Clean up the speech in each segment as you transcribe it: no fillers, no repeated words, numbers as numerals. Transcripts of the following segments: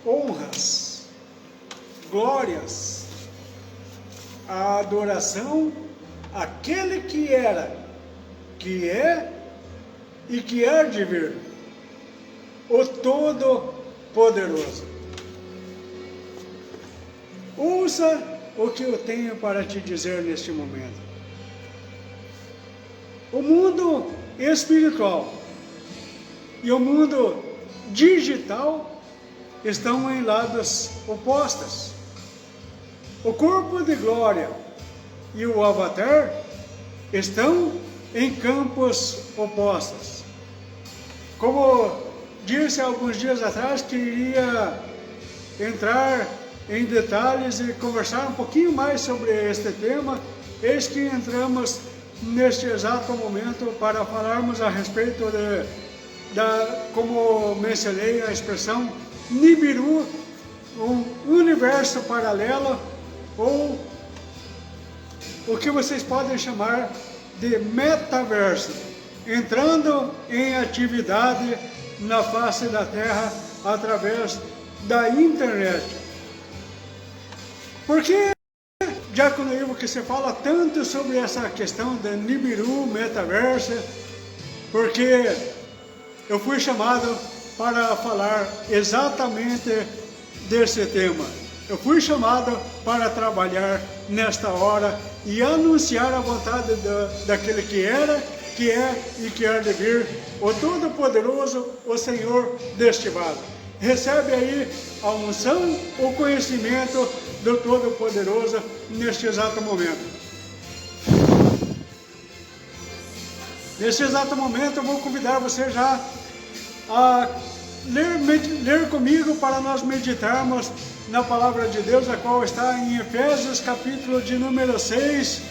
honras, glórias, a adoração àquele que era, que é e que há de vir, o Todo-Poderoso. Ouça o que eu tenho para te dizer neste momento. O mundo espiritual e o mundo digital estão em lados opostos. O corpo de glória e o avatar estão em campos opostos. Como disse alguns dias atrás que iria entrar em detalhes e conversar um pouquinho mais sobre este tema, eis que entramos neste exato momento para falarmos a respeito como mencionei a expressão Nibiru, um universo paralelo, ou o que vocês podem chamar de metaverso, entrando em atividade na face da Terra através da internet. Por que, Diácono Ivo, que você fala tanto sobre essa questão de Nibiru, metaverso? Porque eu fui chamado para falar exatamente desse tema. Eu fui chamado para trabalhar nesta hora e anunciar a vontade daquele que era, que é e que há de vir, o Todo-Poderoso, o Senhor deste vale. Recebe aí a unção, o conhecimento do Todo-Poderoso neste exato momento. Neste exato momento eu vou convidar você já a ler comigo para nós meditarmos na palavra de Deus, a qual está em Efésios capítulo de número 6.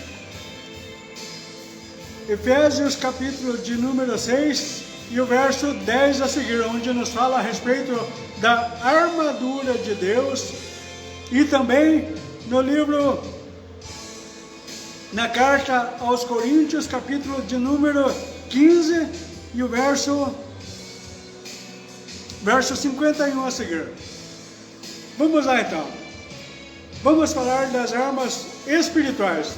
Efésios capítulo de número 6 e o verso 10 a seguir, onde nos fala a respeito da armadura de Deus, e também no livro, na carta aos Coríntios, capítulo de número 15 e o verso 51 a seguir. Vamos lá então. Vamos falar das armas espirituais,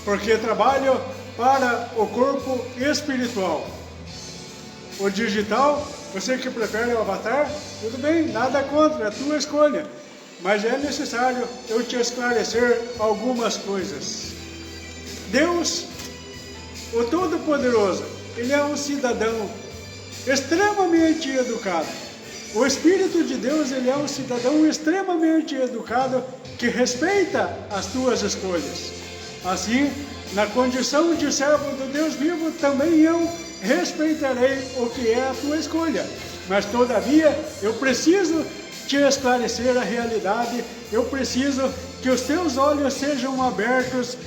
porque trabalho para o corpo espiritual. O digital, você que prefere o avatar, tudo bem, nada contra, é a tua escolha. Mas é necessário eu te esclarecer algumas coisas. Deus, o Todo-Poderoso, ele é um cidadão extremamente educado. O Espírito de Deus, ele é um cidadão extremamente educado que respeita as tuas escolhas. Assim, na condição de servo do Deus vivo, também eu respeitarei o que é a tua escolha. Mas, todavia, eu preciso te esclarecer a realidade, eu preciso que os teus olhos sejam abertos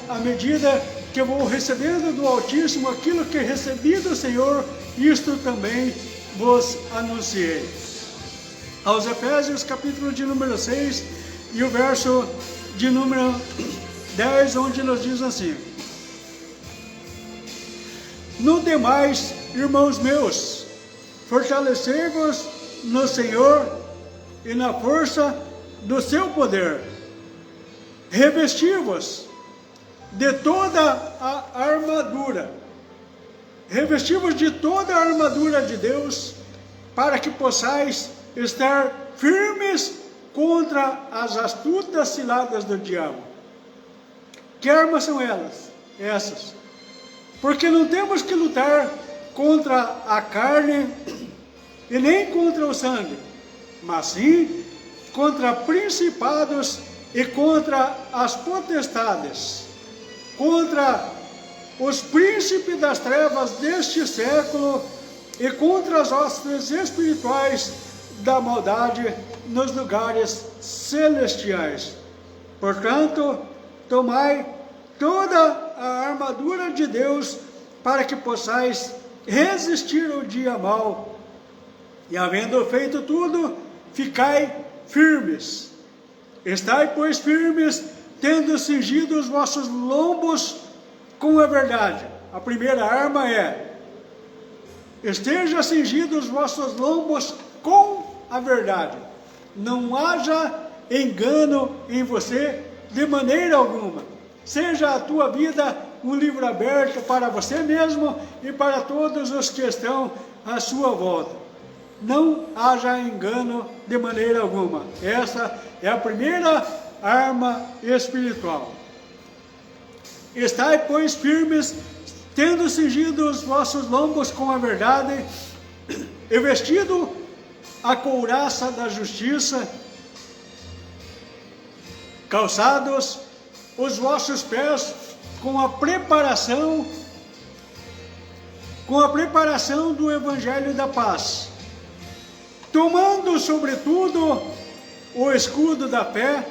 à medida que eu vou recebendo do Altíssimo aquilo que recebi do Senhor, isto também vos anunciei. Aos Efésios, capítulo de número 6 e o verso de número 10, onde nos diz assim: no demais, irmãos meus, fortalecei-vos no Senhor e na força do seu poder, revesti-vos de toda a armadura, revesti-vos de toda a armadura de Deus, para que possais estar firmes contra as astutas ciladas do diabo. Que armas são elas? Essas. Porque não temos que lutar contra a carne e nem contra o sangue, mas sim contra principados e contra as potestades, contra os príncipes das trevas deste século e contra as hostes espirituais da maldade nos lugares celestiais. Portanto, tomai toda a armadura de Deus para que possais resistir ao dia mau, e havendo feito tudo, ficai firmes. Estai, pois, firmes, tendo cingido os vossos lombos com a verdade. A primeira arma é: esteja cingido os vossos lombos com a verdade. não haja engano em você de maneira alguma. Seja a tua vida um livro aberto para você mesmo e para todos os que estão à sua volta. Não haja engano de maneira alguma. Essa é a primeira arma espiritual. Estai, pois, firmes, tendo cingido os vossos lombos com a verdade, e vestido a couraça da justiça, calçados os vossos pés com a preparação do Evangelho da paz, tomando sobretudo o escudo da fé,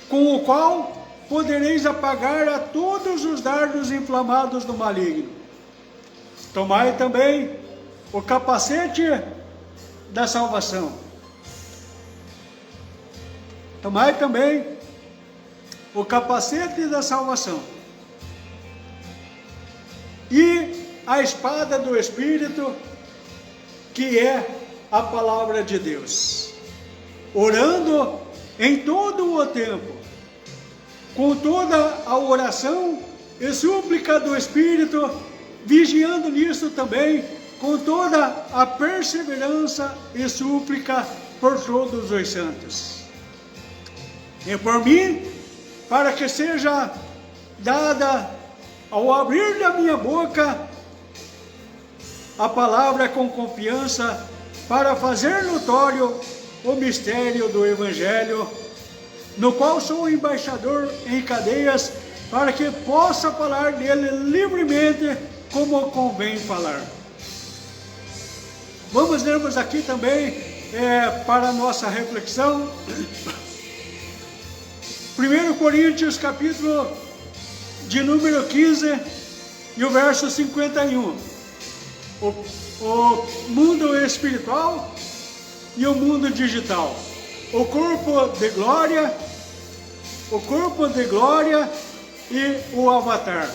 com o qual podereis apagar a todos os dardos inflamados do maligno. Tomai também o capacete da salvação. Tomai também o capacete da salvação. E a espada do Espírito, que é a palavra de Deus. Orando em todo o tempo, com toda a oração e súplica do Espírito, vigiando nisso também, com toda a perseverança e súplica por todos os santos. E por mim, para que seja dada, ao abrir da minha boca, a palavra com confiança, para fazer notório o mistério do Evangelho, no qual sou embaixador em cadeias, para que possa falar dele livremente, como convém falar. Vamos lermos aqui também, para a nossa reflexão, 1 Coríntios, capítulo de número 15, e o verso 51. O mundo espiritual e o mundo digital. O corpo de glória e o avatar.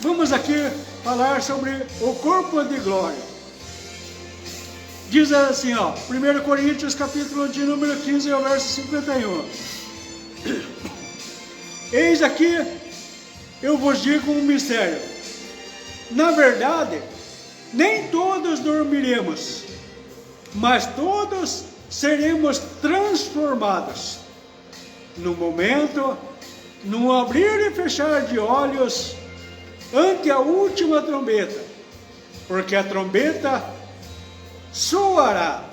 Vamos aqui falar sobre o corpo de glória. Diz assim, 1 Coríntios, capítulo de número 15, verso 51. Eis aqui, eu vos digo um mistério. Na verdade, nem todos dormiremos, mas todos seremos transformados. No momento, no abrir e fechar de olhos, ante a última trombeta, porque a trombeta soará.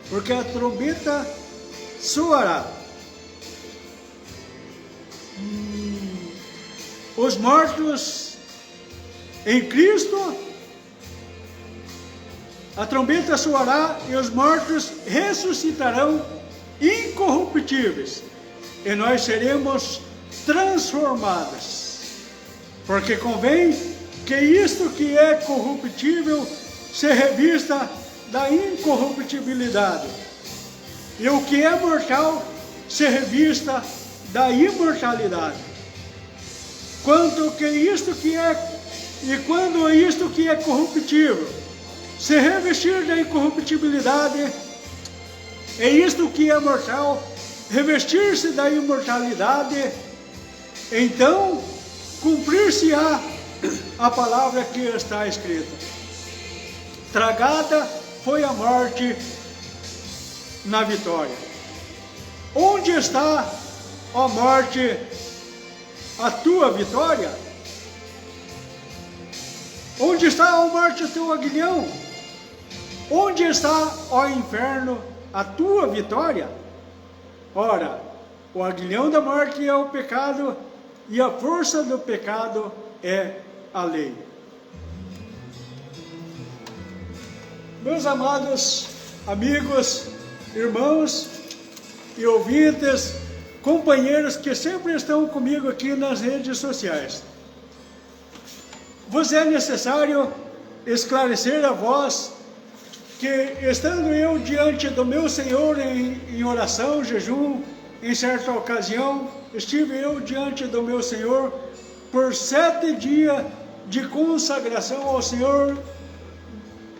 Porque a trombeta soará. Os mortos em Cristo, a trombeta soará e os mortos ressuscitarão incorruptíveis, e nós seremos transformados. Porque convém que isto que é corruptível se revista da incorruptibilidade, e o que é mortal se revista da imortalidade. Quando isto que é corruptível se revestir da incorruptibilidade, e isto que é mortal revestir-se da imortalidade, então cumprir-se-á a palavra que está escrita: tragada foi a morte na vitória. Onde está, ó morte, a tua vitória? Onde está, ó morte, o teu aguilhão? Onde está, ó inferno, a tua vitória? Ora, o aguilhão da morte é o pecado, e a força do pecado é a lei. Meus amados amigos, irmãos e ouvintes, companheiros que sempre estão comigo aqui nas redes sociais, vos é necessário esclarecer a vós que, estando eu diante do meu Senhor em oração, jejum, em certa ocasião, estive eu diante do meu Senhor por 7 dias de consagração ao Senhor,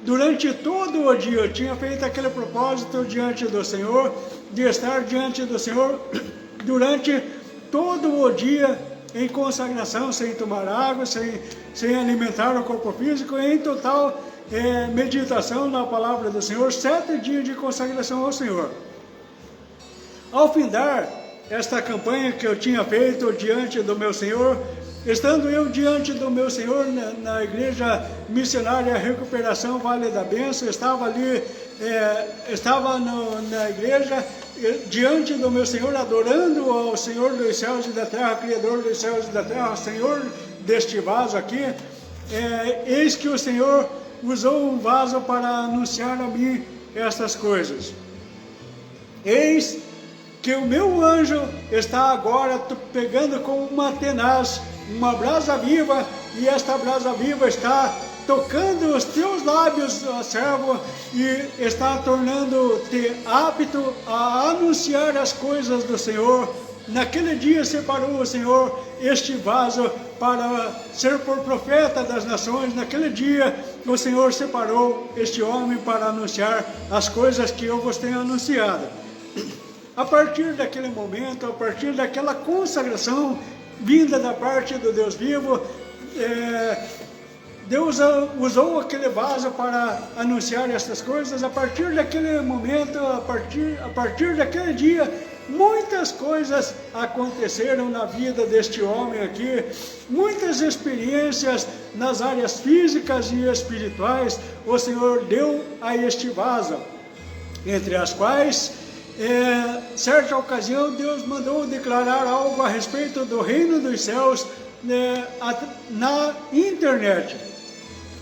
durante todo o dia eu tinha feito aquele propósito diante do Senhor, de estar diante do Senhor durante todo o dia em consagração, sem tomar água, sem alimentar o corpo físico, em total meditação na palavra do Senhor, 7 dias de consagração ao Senhor. Ao findar esta campanha que eu tinha feito diante do meu Senhor, estando eu diante do meu Senhor na igreja missionária Recuperação Vale da Bênção, estava ali, na igreja, diante do meu Senhor, adorando ao Senhor dos céus e da terra, Criador dos céus e da terra, Senhor deste vaso aqui, eis que o Senhor usou um vaso para anunciar a mim estas coisas. Eis que o meu anjo está agora pegando com uma tenaz, uma brasa viva, e esta brasa viva está tocando os teus lábios, ó servo, e está tornando-te apto a anunciar as coisas do Senhor. Naquele dia separou o Senhor este vaso para ser por profeta das nações. Naquele dia o Senhor separou este homem para anunciar as coisas que eu vos tenho anunciado. A partir daquele momento, a partir daquela consagração vinda da parte do Deus vivo, Deus usou aquele vaso para anunciar essas coisas. A partir daquele momento, a partir daquele dia, muitas coisas aconteceram na vida deste homem aqui, muitas experiências nas áreas físicas e espirituais o Senhor deu a este vaso, entre as quais, certa ocasião, Deus mandou declarar algo a respeito do reino dos céus na internet.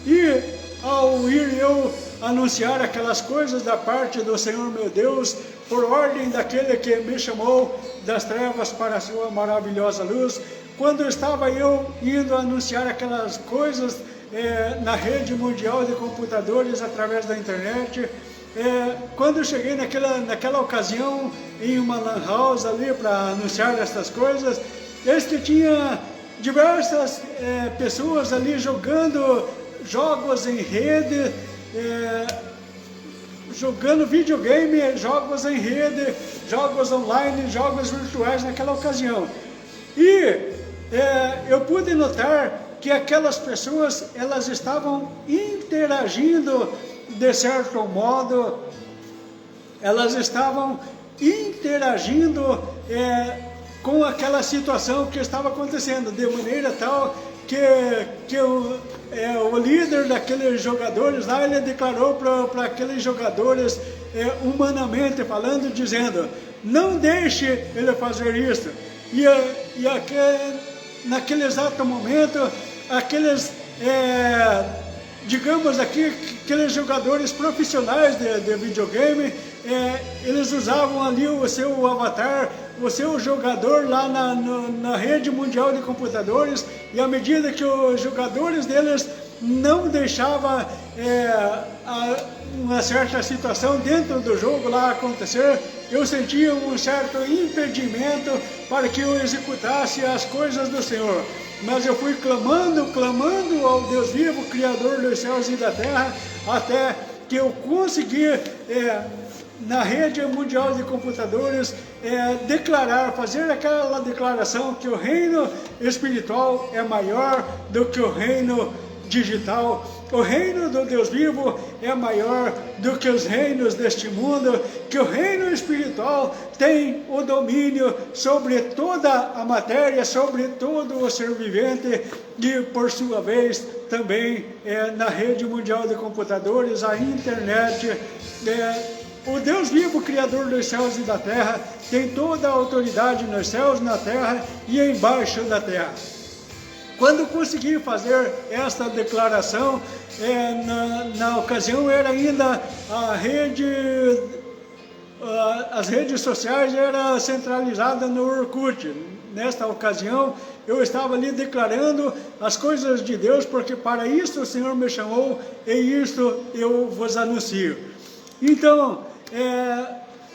E ao ir eu anunciar aquelas coisas da parte do Senhor meu Deus, por ordem daquele que me chamou das trevas para a sua maravilhosa luz, quando estava eu indo anunciar aquelas coisas na rede mundial de computadores através da internet, quando eu cheguei naquela ocasião em uma lan house ali para anunciar essas coisas, eis que tinha diversas pessoas ali jogando jogos em rede, jogando videogame, jogos em rede, jogos online, jogos virtuais naquela ocasião. E eu pude notar que aquelas pessoas, elas estavam interagindo de certo modo, elas estavam interagindo com aquela situação que estava acontecendo, de maneira tal que o líder daqueles jogadores lá, ele declarou para aqueles jogadores, humanamente falando, dizendo: não deixe ele fazer isso. E naquele exato momento, aqueles, digamos aqui, aqueles jogadores profissionais de videogame, eles usavam ali o seu avatar, o seu jogador lá na rede mundial de computadores, e à medida que os jogadores deles não deixavam uma certa situação dentro do jogo lá acontecer, eu sentia um certo impedimento para que eu executasse as coisas do Senhor. Mas eu fui clamando ao Deus vivo, Criador dos céus e da terra, até que eu consegui, na rede mundial de computadores, fazer aquela declaração que o reino espiritual é maior do que o reino digital. O reino do Deus vivo é maior do que os reinos deste mundo, que o reino espiritual tem o domínio sobre toda a matéria, sobre todo o ser vivente, e por sua vez também na rede mundial de computadores, a internet, o Deus vivo, Criador dos céus e da terra, tem toda a autoridade nos céus, na terra e embaixo da terra. Quando consegui fazer esta declaração, na ocasião era ainda as redes sociais eram centralizadas no Orkut. Nesta ocasião, eu estava ali declarando as coisas de Deus, porque para isso o Senhor me chamou, e isto eu vos anuncio. Então,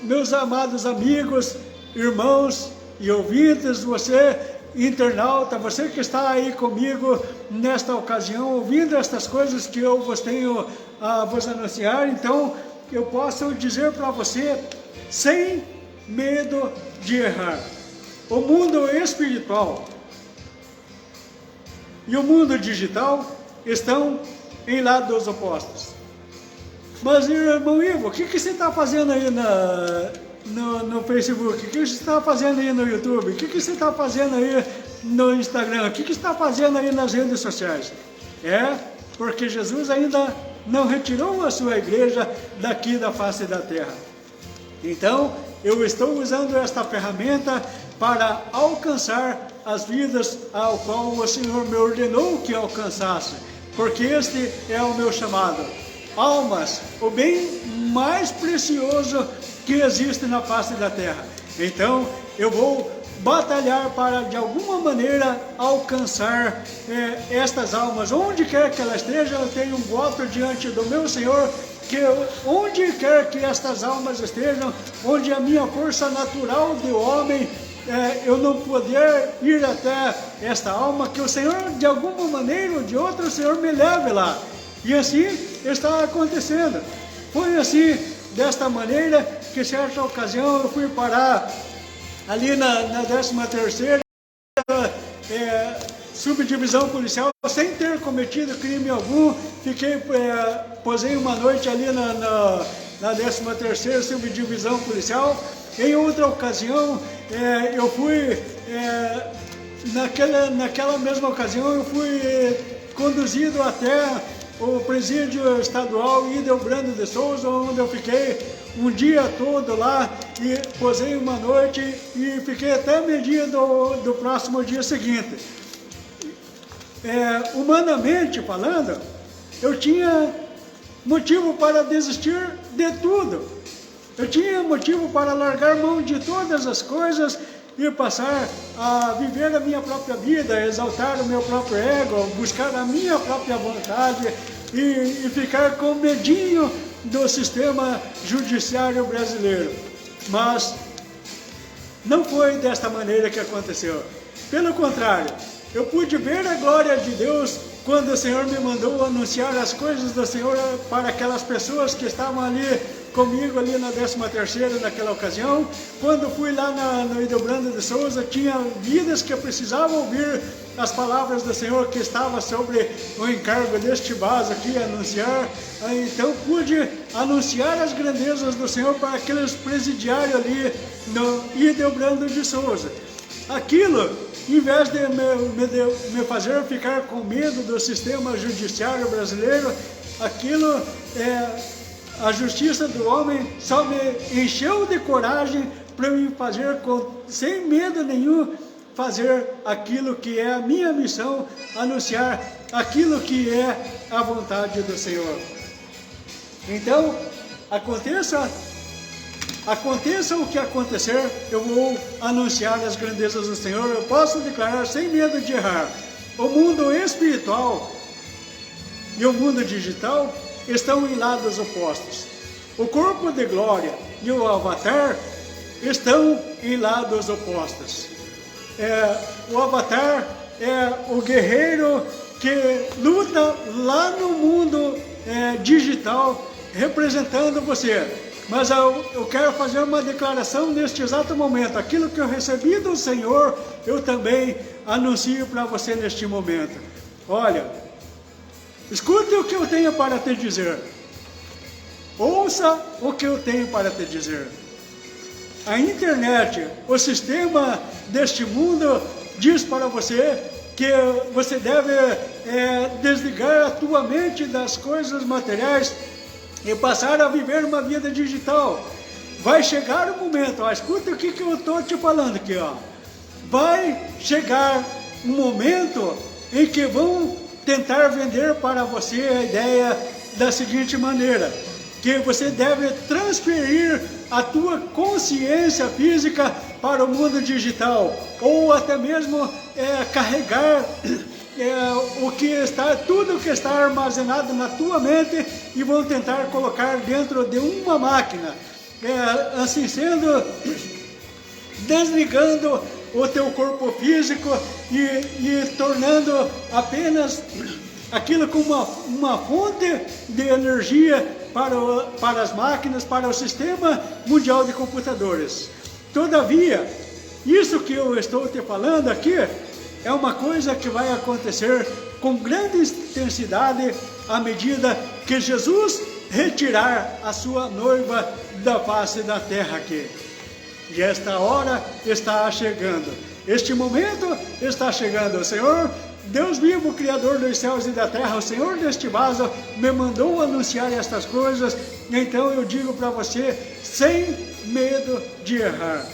meus amados amigos, irmãos, e ouvintes, você internauta, você que está aí comigo nesta ocasião, ouvindo estas coisas que eu vos tenho a vos anunciar, então eu posso dizer para você, sem medo de errar, o mundo espiritual e o mundo digital estão em lados opostos. Mas, irmão Ivo, o que você está fazendo aí no Facebook? O que você está fazendo aí no YouTube? O que você está fazendo aí no Instagram? O que você está fazendo aí nas redes sociais? É porque Jesus ainda não retirou a sua igreja daqui da face da terra. Então, eu estou usando esta ferramenta para alcançar as vidas ao qual o Senhor me ordenou que alcançasse, porque este é o meu chamado. Almas, o bem mais precioso que existe na face da terra. Então, eu vou batalhar para, de alguma maneira, alcançar estas almas. Onde quer que elas estejam, eu tenho um voto diante do meu Senhor, que onde quer que estas almas estejam, onde a minha força natural de homem, eu não poder ir até esta alma, que o Senhor, de alguma maneira ou de outra, o Senhor me leve lá. E assim está acontecendo. Foi assim, desta maneira, que certa ocasião eu fui parar ali na 13ª subdivisão policial, sem ter cometido crime algum. Posei uma noite ali na 13ª subdivisão policial. Em outra ocasião, eu fui, naquela mesma ocasião, eu fui conduzido até o presídio estadual Ildebrando de Souza, onde eu fiquei um dia todo lá e posei uma noite e fiquei até meio-dia do próximo dia seguinte. Humanamente falando, eu tinha motivo para desistir de tudo. Eu tinha motivo para largar mão de todas as coisas e passar a viver a minha própria vida, exaltar o meu próprio ego, buscar a minha própria vontade e ficar com medinho do sistema judiciário brasileiro. Mas não foi desta maneira que aconteceu. Pelo contrário, eu pude ver a glória de Deus quando o Senhor me mandou anunciar as coisas do Senhor para aquelas pessoas que estavam ali comigo ali na 13ª naquela ocasião. Quando fui lá no Ildebrando de Souza, tinha vidas que precisavam ouvir as palavras do Senhor que estava sobre o encargo deste vaso aqui, anunciar. Então pude anunciar as grandezas do Senhor para aqueles presidiários ali no Ildebrando de Souza. Aquilo, em vez de me fazer ficar com medo do sistema judiciário brasileiro, aquilo a justiça do homem só me encheu de coragem para eu fazer, sem medo nenhum, fazer aquilo que é a minha missão, anunciar aquilo que é a vontade do Senhor. Então, aconteça o que acontecer, eu vou anunciar as grandezas do Senhor. Eu posso declarar sem medo de errar. O mundo espiritual e o mundo digital estão em lados opostos. O corpo de glória e o avatar estão em lados opostos. O avatar é o guerreiro que luta lá no mundo digital, representando você. Mas eu quero fazer uma declaração neste exato momento. Aquilo que eu recebi do Senhor, eu também anuncio para você neste momento. Olha, escute o que eu tenho para te dizer. Ouça o que eu tenho para te dizer. A internet, o sistema deste mundo, diz para você que você deve desligar a tua mente das coisas materiais e passar a viver uma vida digital. Vai chegar o momento, escuta o que eu estou te falando aqui, ó. Vai chegar um momento em que vão tentar vender para você a ideia da seguinte maneira, que você deve transferir a tua consciência física para o mundo digital, ou até mesmo carregar tudo que está armazenado na tua mente e vão tentar colocar dentro de uma máquina. Assim sendo, desligando o teu corpo físico e tornando apenas aquilo como uma fonte de energia para as máquinas, para o sistema mundial de computadores. Todavia, isso que eu estou te falando aqui é uma coisa que vai acontecer com grande intensidade à medida que Jesus retirar a sua noiva da face da terra aqui. E esta hora está chegando, este momento está chegando. O Senhor, Deus vivo, Criador dos céus e da terra, o Senhor deste vaso me mandou anunciar estas coisas, então eu digo para você, sem medo de errar,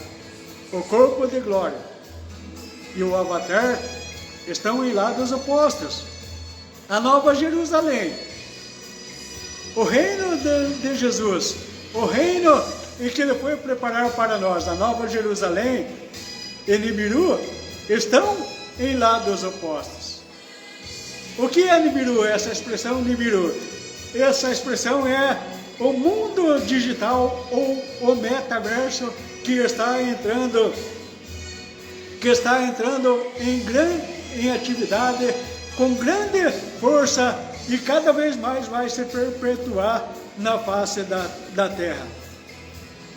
o corpo de glória e o avatar estão em lados opostos. A Nova Jerusalém, o reino de Jesus, o reino em que Ele foi preparar para nós, a Nova Jerusalém e Nibiru, estão em lados opostos. O que é Nibiru? Essa expressão Nibiru? Essa expressão é o mundo digital ou o metaverso que está entrando em atividade com grande força e cada vez mais vai se perpetuar na face da terra.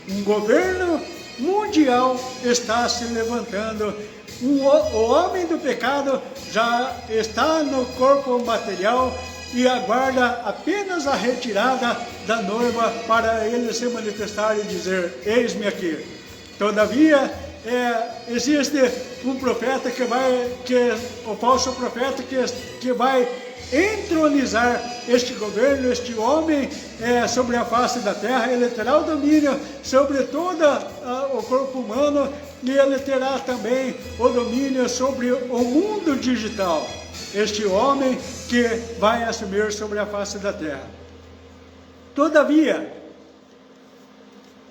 Um governo mundial está se levantando. O homem do pecado já está no corpo material e aguarda apenas a retirada da noiva para ele se manifestar e dizer: eis-me aqui. Todavia, existe um profeta o falso profeta que vai entronizar este governo, este homem sobre a face da terra. Ele terá o domínio sobre todo o corpo humano e ele terá também o domínio sobre o mundo digital. Este homem que vai assumir sobre a face da terra. Todavia,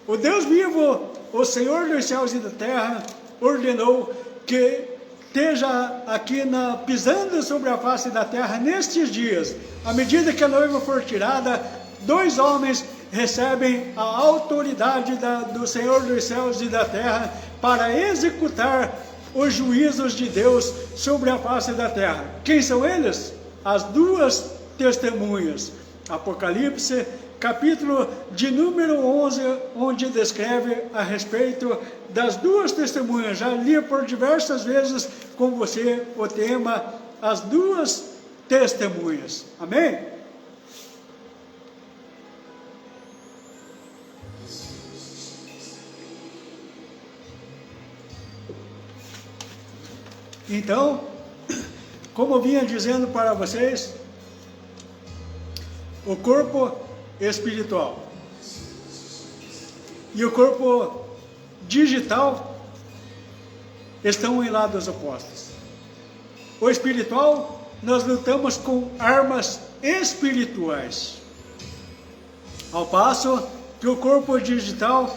o Deus vivo, o Senhor dos céus e da terra, ordenou que esteja aqui pisando sobre a face da terra nestes dias. À medida que a noiva for tirada, 2 homens recebem a autoridade do Senhor dos céus e da terra para executar os juízos de Deus sobre a face da terra. Quem são eles? As 2 testemunhas. Apocalipse, capítulo de número 11, onde descreve a respeito das 2 testemunhas. Já li por diversas vezes com você o tema, as 2 testemunhas. Amém? Então, como eu vinha dizendo para vocês, o corpo espiritual e o corpo digital estão em lados opostos. O espiritual, nós lutamos com armas espirituais, ao passo que o corpo digital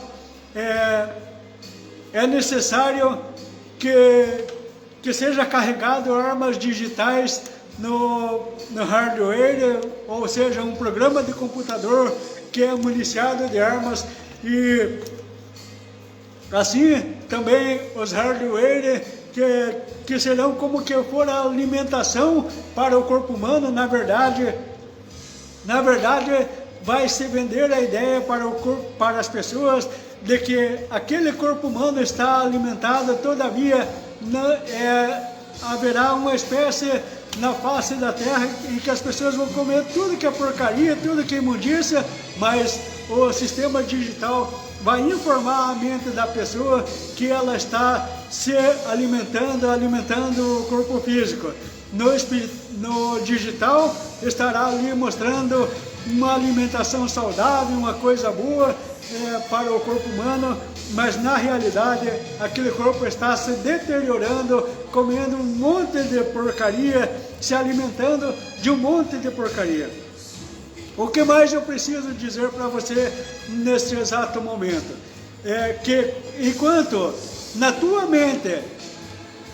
é necessário que seja carregado armas digitais no hardware, ou seja, um programa de computador que é municiado de armas, e assim também os hardware que serão como que for a alimentação para o corpo humano. Na verdade vai se vender a ideia para as pessoas de que aquele corpo humano está alimentado, todavia haverá uma espécie na face da terra em que as pessoas vão comer tudo que é porcaria, tudo que é imundícia, mas o sistema digital vai informar a mente da pessoa que ela está se alimentando o corpo físico. No digital estará ali mostrando uma alimentação saudável, uma coisa boa para o corpo humano, mas na realidade aquele corpo está se deteriorando, comendo um monte de porcaria, se alimentando de um monte de porcaria. O que mais eu preciso dizer para você nesse exato momento é que enquanto na tua mente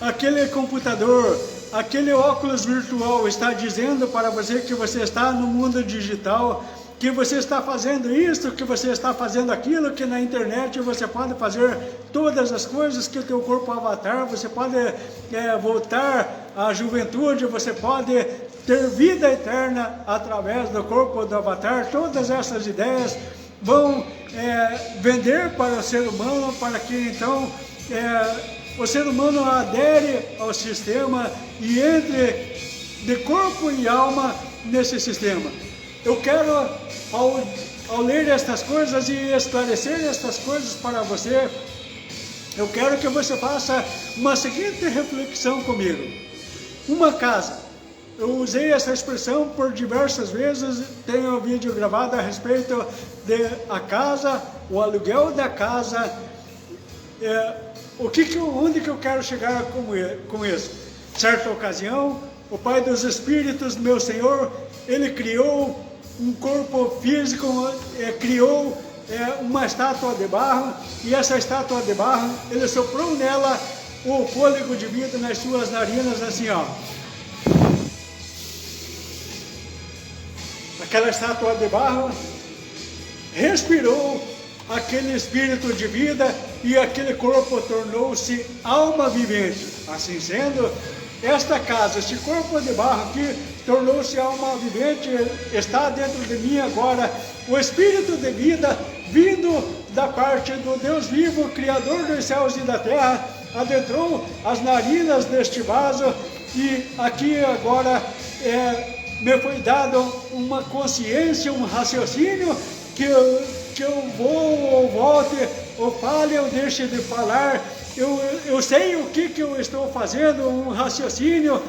aquele computador, aquele óculos virtual está dizendo para você que você está no mundo digital, que você está fazendo isso, que você está fazendo aquilo, que na internet você pode fazer todas as coisas, que o teu corpo avatar, você pode voltar à juventude, você pode ter vida eterna através do corpo do avatar. Todas essas ideias vão vender para o ser humano, para que então o ser humano adere ao sistema e entre de corpo e alma nesse sistema. Eu quero, ao ler estas coisas e esclarecer estas coisas para você, eu quero que você faça uma seguinte reflexão comigo. Uma casa. Eu usei essa expressão por diversas vezes, tenho um vídeo gravado a respeito de a casa, o aluguel da casa. Onde que eu quero chegar com isso? Certa ocasião, o Pai dos Espíritos, meu Senhor, Ele criou um corpo físico, criou uma estátua de barro, e essa estátua de barro, Ele soprou nela o fôlego de vida nas suas narinas, assim, ó. Aquela estátua de barro respirou aquele espírito de vida e aquele corpo tornou-se alma vivente. Assim sendo, esta casa, este corpo de barro aqui, tornou-se alma vivente, está dentro de mim agora o espírito de vida vindo da parte do Deus vivo, Criador dos céus e da terra, adentrou as narinas deste vaso e aqui agora me foi dado uma consciência, um raciocínio que eu vou ou volte, ou fale ou deixe de falar. Eu sei o que eu estou fazendo, um raciocínio,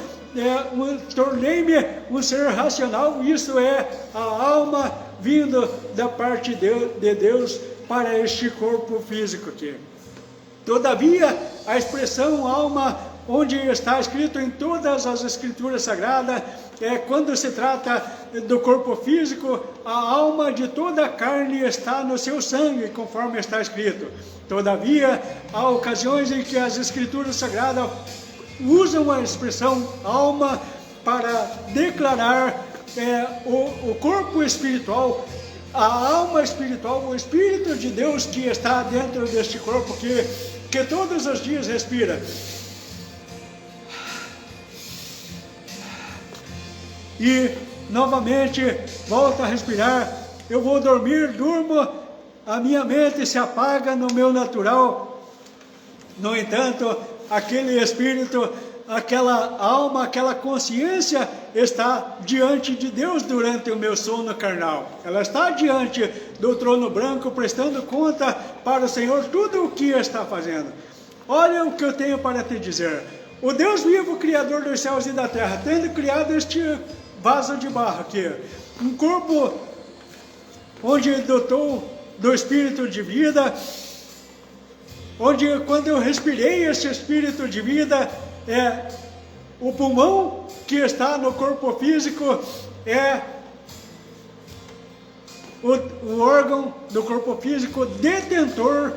tornei-me um ser racional. Isso é a alma vindo da parte de Deus para este corpo físico aqui. Todavia, a expressão alma, onde está escrito em todas as escrituras sagradas, quando se trata do corpo físico, a alma de toda a carne está no seu sangue, conforme está escrito. Todavia, há ocasiões em que as escrituras sagradas usam a expressão alma para declarar o corpo espiritual, a alma espiritual, o Espírito de Deus que está dentro deste corpo que todos os dias respira. E novamente volta a respirar. Eu vou dormir, durmo, a minha mente se apaga no meu natural. No entanto, aquele espírito, aquela alma, aquela consciência está diante de Deus durante o meu sono carnal. Ela está diante do trono branco, prestando conta para o Senhor tudo o que está fazendo. Olha o que eu tenho para te dizer. O Deus vivo, Criador dos céus e da terra, tendo criado este vaso de barro aqui, um corpo onde dotou do espírito de vida, onde quando eu respirei esse espírito de vida, o pulmão que está no corpo físico é o órgão do corpo físico detentor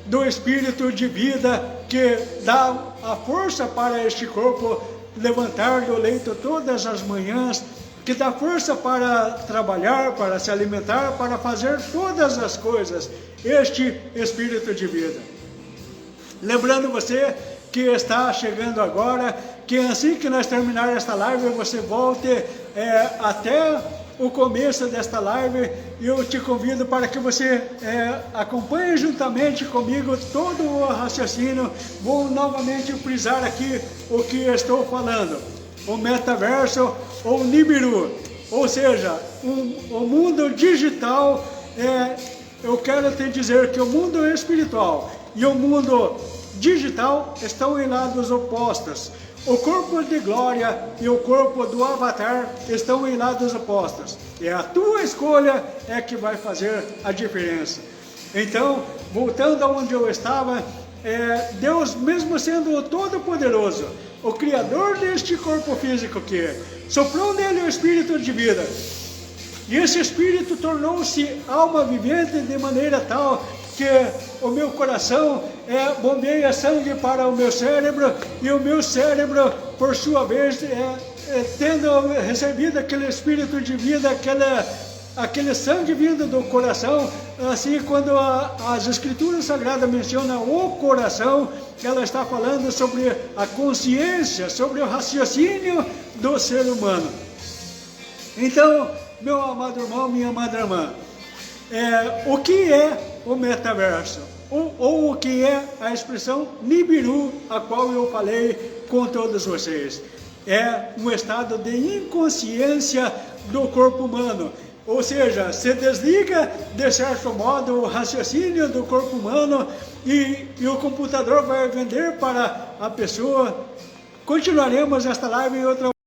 do espírito de vida, que dá a força para este corpo levantar do leito todas as manhãs, que dá força para trabalhar, para se alimentar, para fazer todas as coisas, este espírito de vida. Lembrando você que está chegando agora, que assim que nós terminar esta live, você volte até o começo desta live, e eu te convido para que você acompanhe juntamente comigo todo o raciocínio. Vou novamente frisar aqui o que estou falando: o metaverso ou Nibiru, ou seja, o mundo digital. Eu quero te dizer que o mundo espiritual e o mundo digital estão em lados opostos. O corpo de glória e o corpo do avatar estão em lados opostos. E a tua escolha é que vai fazer a diferença. Então, voltando aonde eu estava, Deus, mesmo sendo o Todo-Poderoso, o Criador deste corpo físico aqui, soprou nele o espírito de vida. E esse espírito tornou-se alma vivente de maneira tal que o meu coração bombeia sangue para o meu cérebro, e o meu cérebro, por sua vez, tendo recebido aquele espírito de vida, aquele sangue vindo do coração, assim quando as Escrituras Sagradas mencionam o coração, ela está falando sobre a consciência, sobre o raciocínio do ser humano. Então, meu amado irmão, minha amada irmã, o que é o metaverso? Ou o que é a expressão Nibiru, a qual eu falei com todos vocês? É um estado de inconsciência do corpo humano. Ou seja, se desliga de certo modo o raciocínio do corpo humano e o computador vai vender para a pessoa. Continuaremos esta live em outra